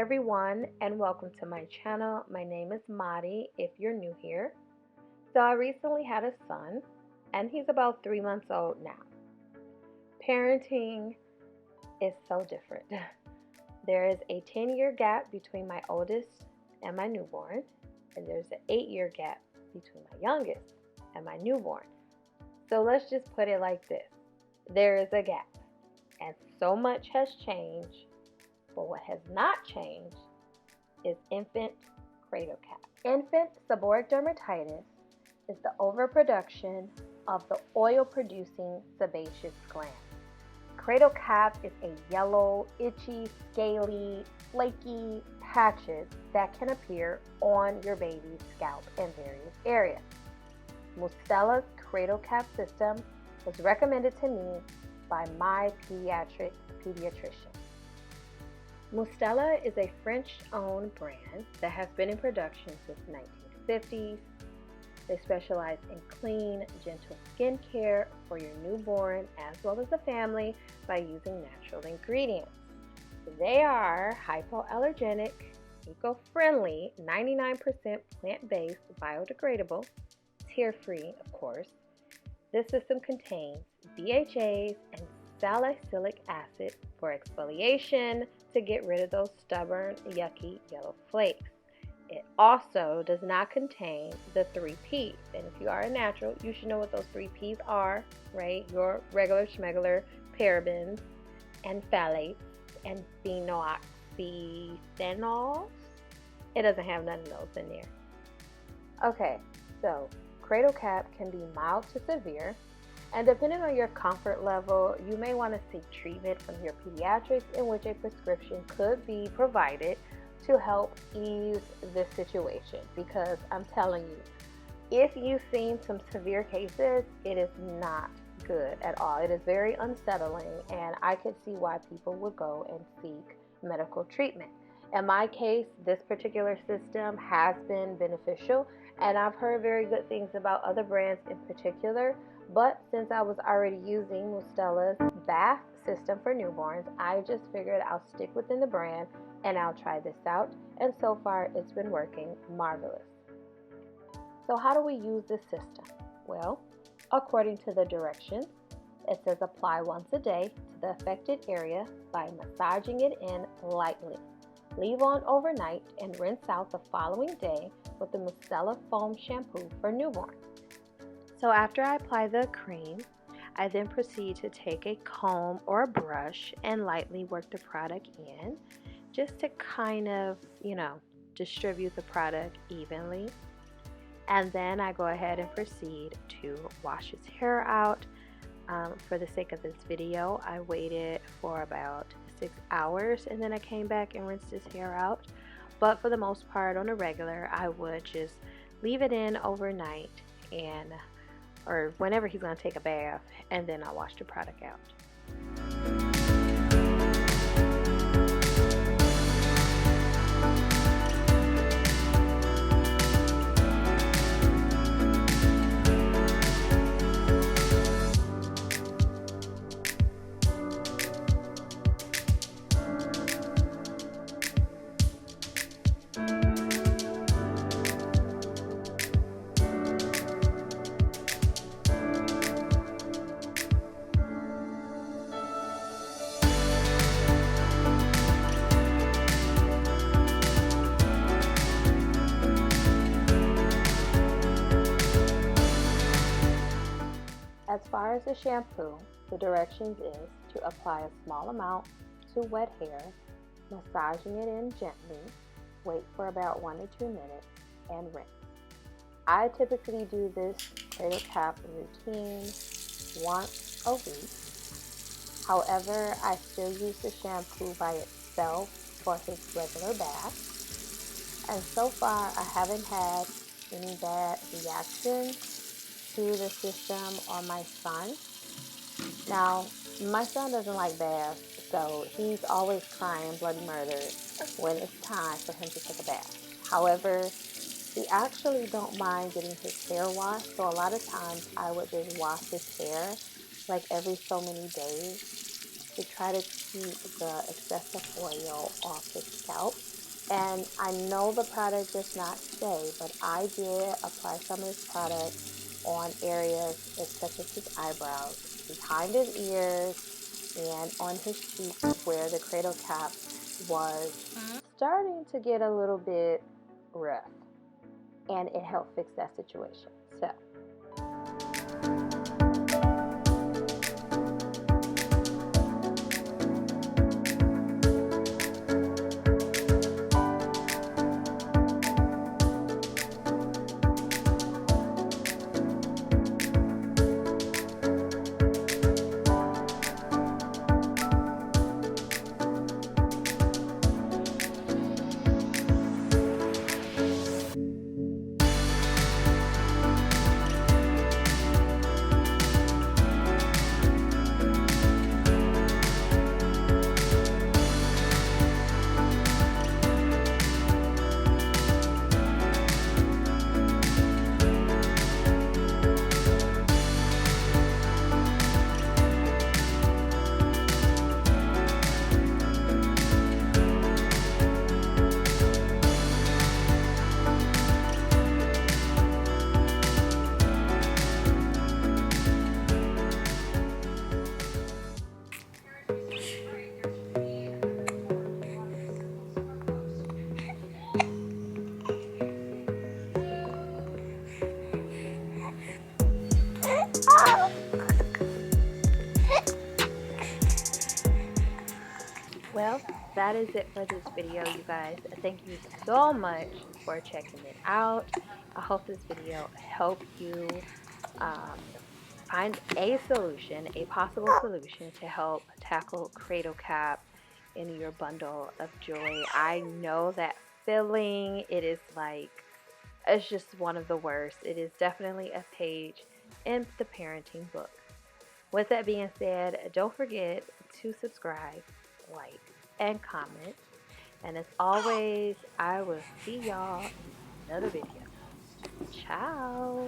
everyone, and welcome to my channel. My name is Mahri if you're new here. So I recently had a son, and he's about 3 months old now. Parenting is so different. There is a 10-year gap between my oldest and my newborn, and there's an 8-year gap between my youngest and my newborn. So let's just put it like this. There is a gap, and so much has changed. But what has not changed is infant cradle cap. Infant seborrheic dermatitis is the overproduction of the oil-producing sebaceous gland. Cradle cap is a yellow, itchy, scaly, flaky patches that can appear on your baby's scalp in various areas. Mustela's cradle cap system was recommended to me by my pediatrician. Mustela is a French-owned brand that has been in production since the 1950s. They specialize in clean, gentle skincare for your newborn as well as the family by using natural ingredients. They are hypoallergenic, eco-friendly, 99% plant-based, biodegradable, tear-free, of course. This system contains BHAs and salicylic acid for exfoliation to get rid of those stubborn, yucky yellow flakes. It also does not contain the 3 P's. And if you are a natural, you should know what those 3 P's are, right? Your regular schmegular parabens and phthalates and phenoxyphenols. It doesn't have none of those in there. Okay, so cradle cap can be mild to severe. And depending on your comfort level, you may want to seek treatment from your pediatrician in which a prescription could be provided to help ease this situation. Because I'm telling you, if you've seen some severe cases, it is not good at all. It is very unsettling, and I could see why people would go and seek medical treatment. In my case, this particular system has been beneficial, and I've heard very good things about other brands in particular. But since I was already using Mustela's bath system for newborns, I just figured I'll stick within the brand and I'll try this out. And so far, it's been working marvelous. So how do we use this system? Well, according to the directions, it says apply once a day to the affected area by massaging it in lightly. Leave on overnight and rinse out the following day with the Mustela foam shampoo for newborns. So after I apply the cream, I then proceed to take a comb or a brush and lightly work the product in just to kind of, distribute the product evenly. And then I go ahead and proceed to wash his hair out. For the sake of this video, I waited for about 6 hours and then I came back and rinsed his hair out. But for the most part, on a regular, I would just leave it in overnight or whenever he's going to take a bath, and then I'll wash the product out. As far as the shampoo, the directions is to apply a small amount to wet hair, massaging it in gently, wait for about 1 to 2 minutes, and rinse. I typically do this cradle cap routine once a week. However, I still use the shampoo by itself for his regular bath. And so far, I haven't had any bad reactions to the system on my son. Now, my son doesn't like baths, so he's always crying bloody murder when it's time for him to take a bath. However, he actually don't mind getting his hair washed, so a lot of times I would just wash his hair like every so many days to try to keep the excessive oil off his scalp. And I know the product does not say, but I did apply some of this product on areas such as his eyebrows, behind his ears, and on his cheeks where the cradle cap was starting to get a little bit rough. And it helped fix that situation. So well, that is it for this video, you guys. Thank you so much for checking it out. I hope this video helped you find a solution, a possible solution to help tackle cradle cap in your bundle of joy. I know that feeling. It is like, it's just one of the worst. It is definitely a page in the parenting book. With that being said, don't forget to subscribe, like, and comment. And as always, I will see y'all in another video. Ciao.